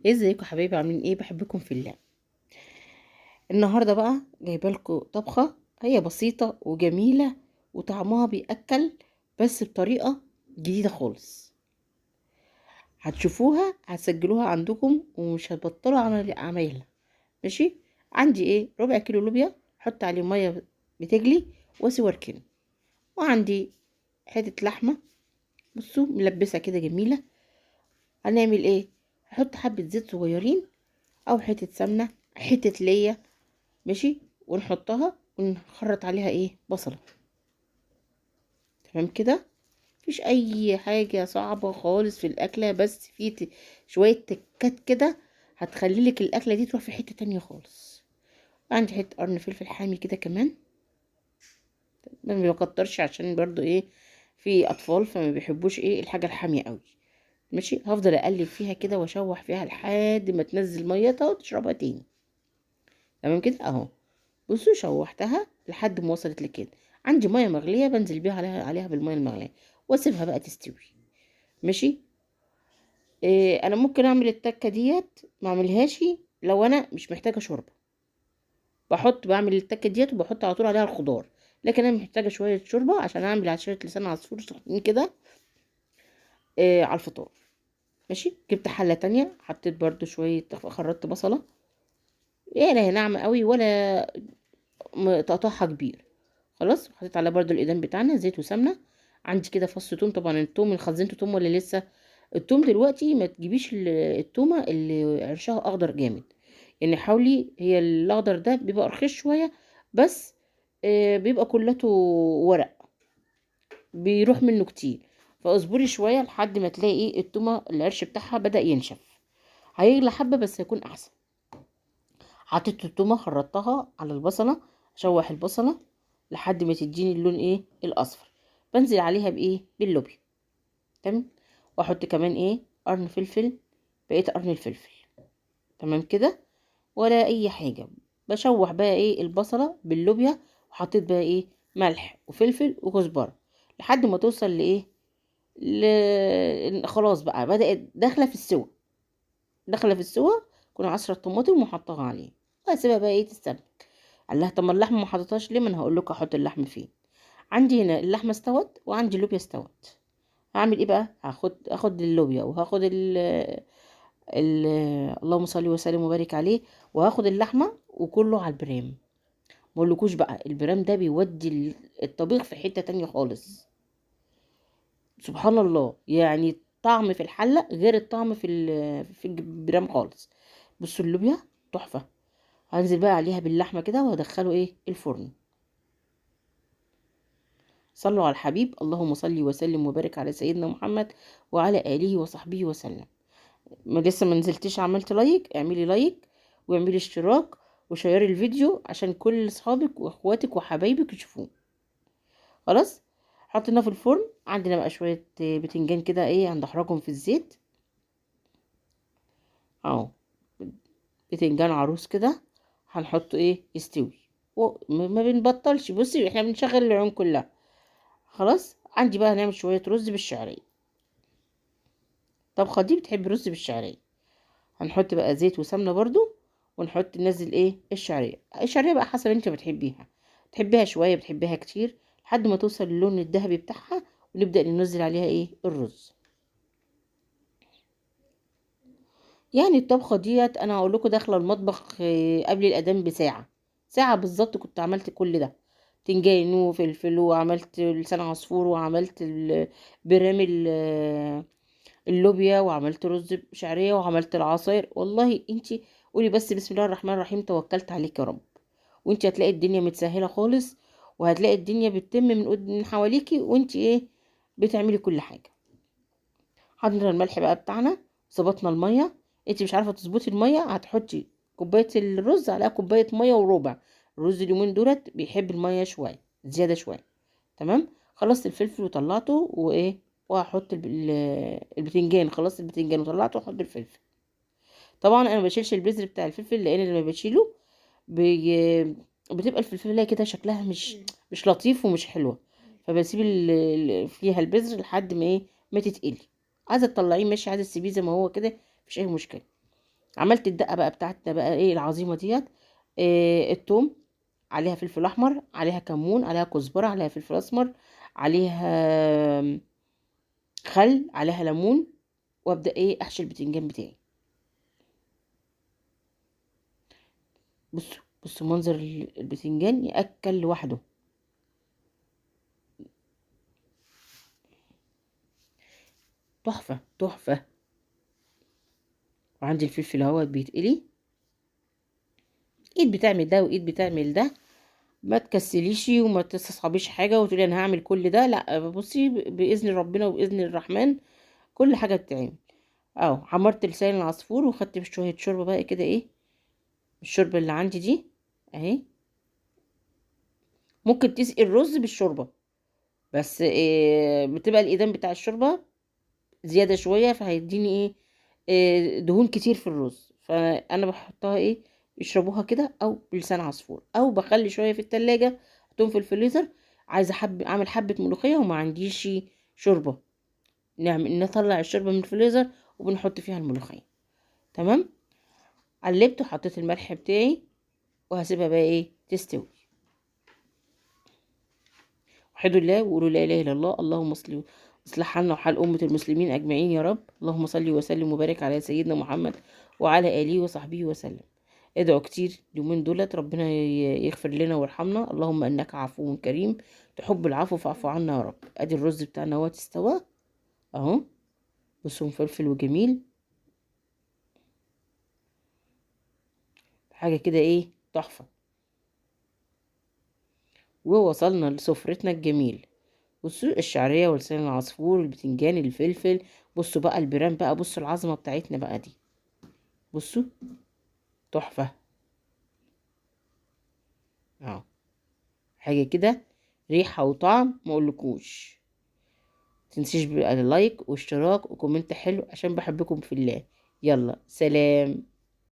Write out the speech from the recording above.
ازيكم حبايبي؟ عاملين ايه؟ بحبكم في الله. النهارده بقى جايبه لكم طبخه هي بسيطه وجميله وطعمها بيأكل، بس بطريقه جديده خالص. هتشوفوها هتسجلوها عندكم ومش هتبطلوا عمايلها. ماشي. عندي ايه؟ ربع كيلو لوبيا، حط عليه ميه بتغلي واسيبه يركن. وعندي حته لحمه، بصوا ملبسه كده جميله. هنعمل ايه؟ هحط حبه زيت صغيرين او حته سمنه، حته ليا. ماشي. ونحطها ونخرط عليها ايه؟ بصلة. تمام كده. مفيش اي حاجة صعبة خالص في الاكلة، بس في شوية تكات كده هتخلي لك الاكلة دي تروح في حتة تانية خالص. عندي حتة قرن فلفل حامي كده كمان، ما بكترش عشان برضو ايه، في اطفال فما بيحبوش ايه الحاجة الحامية قوي. ماشي. هفضل اقلب فيها كده واشوح فيها لحد ما تنزل ميتها وتشربها تاني. تمام كده اهو. بصوا شوحتها لحد ما وصلت لكده. عندي ميه مغليه بنزل بيها عليها بالميه المغليه واسيبها بقى تستوي. ماشي. إيه، انا ممكن اعمل التكه ديت ما اعملهاش لو انا مش محتاجه شوربه. بعمل التكه ديت وبحط على طول عليها الخضار. لكن انا محتاجه شويه شوربه عشان اعمل عشره لسان عصفور سخنين كده. إيه، على الفطار. ماشي. جبت حله تانية حطيت برضو شويه، خرطت بصله. ايه، لا هي ناعمه قوي ولا تقطعها كبير. خلاص. حطيت عليها برضو الايدام بتاعنا زيت وسمنه. عندي كده فص توم. طبعا التوم اللي خزنته توم ولا لسه؟ التوم دلوقتي ما تجيبيش التومه اللي عرشها اخضر جامد. يعني حاولي، هي الاخضر ده بيبقى رخيص شويه، بس بيبقى كلته ورق، بيروح منه كتير. فاصبري شويه لحد ما تلاقي التومه العرش بتاعها بدأ ينشف. هيغلى حبه بس هيكون احسن. حطيت التومه خرطتها على البصله، اشوح البصله لحد ما تديني اللون ايه الاصفر. بنزل عليها بايه؟ باللوبيا. تمام. واحط كمان ايه؟ قرن فلفل. بقيت قرن الفلفل. تمام كده. ولا اي حاجه. بشوح بقى ايه البصله باللوبيا. وحطيت بقى ايه؟ ملح وفلفل وكزبره لحد ما توصل لايه، خلاص بقى بدأت داخله في السوا. داخله في السوا. كنا عصره طماطم وحطها عليه. واسيبها بقى ايه تتسبك. قال لها طب ما اللحمه ما حطيتهاش ليه؟ ما انا هقول لكم احط اللحم فين. عندي هنا اللحمه استوت وعندي اللوبيا استوت. هعمل ايه بقى؟ اخد اللوبيا وهاخد ال اللهم صل وسلم وبارك عليه. وهاخد اللحمه وكله على البرام. مقولكوش بقى البرام ده بيودي الطبيخ في حته تانية خالص. سبحان الله، يعني طعم في الحله غير الطعم في البرام خالص. بصوا اللوبيا تحفه. هنزل بقى عليها باللحمه كده وهدخله ايه الفرن. صلوا على الحبيب. اللهم صل وسلم وبارك على سيدنا محمد وعلى آله وصحبه وسلم. ما لسه ما نزلتيش عملت لايك؟ اعملي لايك واعملي اشتراك وشيري الفيديو عشان كل اصحابك واخواتك وحبايبك يشوفوه. خلاص. حطيناه في الفرن. عندنا بقى شويه بتنجان كده ايه هندحرجهم في الزيت اهو. بتنجان عروس كده هنحطه ايه يستوي. ما بنبطلش. بصي احنا بنشغل العيون كلها. خلاص. عندي بقى هنعمل شويه رز بالشعريه. طبخه دي بتحب رز بالشعريه. هنحط بقى زيت وسمنه برضو. ونحط ننزل ايه الشعريه بقى حسب انت بتحبيها. تحبيها شويه بتحبيها كتير لحد ما توصل للون الذهبي بتاعها. ونبدا ننزل عليها ايه الرز. يعني الطبخه ديت انا هقول لكم داخله المطبخ قبل الاذان بساعه. ساعه بالظبط كنت عملت كل ده. تنجان وفلفل وعملت لسان عصفور وعملت برام اللوبيا وعملت رز بشعريه وعملت العصاير. والله انتي قولي بس بسم الله الرحمن الرحيم توكلت عليك يا رب. وانتي هتلاقي الدنيا متسهله خالص. وهتلاقي الدنيا بتتم من حواليكي وانتي ايه بتعملي كل حاجه. حطينا الملح بقى بتاعنا. ظبطنا الميه. انتي مش عارفه تظبطي الميه هتحطي كوبايه الرز عليها كوبايه ميه وربع. الرز اليومين دولت بيحب الميه شويه زياده شويه. تمام. خلصت الفلفل وطلعته وايه. وهحط البتنجان. خلصت البتنجان وطلعته واحط الفلفل. طبعا انا ما بشيلش البذر بتاع الفلفل لان لما بشيله بتبقى الفلفلايه كده شكلها مش لطيف ومش حلوه. فبسيب فيها البذر لحد ما ايه ما تتقلي. عايزه تطلعيه ماشي، عايزه تسيبيه زي ما هو كده مفيش اي مشكله. عملت الدقه بقى بتاعتنا بقى ايه العظيمه ديت. إيه التوم، عليها فلفل احمر، عليها كمون، عليها كزبره، عليها فلفل اسمر، عليها خل، عليها ليمون. وابدا ايه احشي البتنجان بتاعي. بصوا منظر البتنجان ياكل لوحده. تحفه تحفه. وعندي الفلفل اهوت بيتقلي. ايد بتعمل ده وايد بتعمل ده. ما تكسليش وما تستصعبيش حاجه وتقولي انا هعمل كل ده، لا بصي باذن ربنا وباذن الرحمن كل حاجه بتتعمل. اهو حمرت لسان العصفور وخدت شويه شوربه بقى كده ايه، الشوربه اللي عندي دي اهي. ممكن تسقي الرز بالشوربه، بس إيه بتبقى الايدام بتاع الشوربه زياده شويه فهيديني ايه، دهون كتير في الرز، فانا بحطها ايه يشربوها كده او بلسان عصفور، او بخلي شويه في التلاجة احطهم في الفريزر. عايزه اعمل حبه ملوخيه وما عنديش شوربه، نطلع الشوربه من الفريزر وبنحط فيها الملوخيه. تمام. قلبت وحطيت الملح بتاعي وهسيبها بقى ايه تستوي. وحدوا الله وقولوا لا اله الا الله. اللهم صل اصلح حالنا وحال امه المسلمين اجمعين يا رب. اللهم صل وسلم وبارك على سيدنا محمد وعلى اله وصحبه وسلم. ادعوا كتير اليومين دولت ربنا يغفر لنا ويرحمنا. اللهم انك عفو كريم تحب العفو فاعف عنا يا رب. ادي الرز بتاعنا اهو استوى اهو. بصوا مفلفل وجميل، حاجه كده ايه تحفه. ووصلنا لسفرتنا الجميل. بصوا الشعريه ولسان العصفور، البتنجان، الفلفل. بصوا بقى البرام بقى، بصوا العظمه بتاعتنا بقى دي. بصوا تحفه اهو. حاجه كده ريحه وطعم ما اقولكوش. تنسيش بقى اللايك واشتراك وكومنت حلو عشان بحبكم في الله. يلا سلام.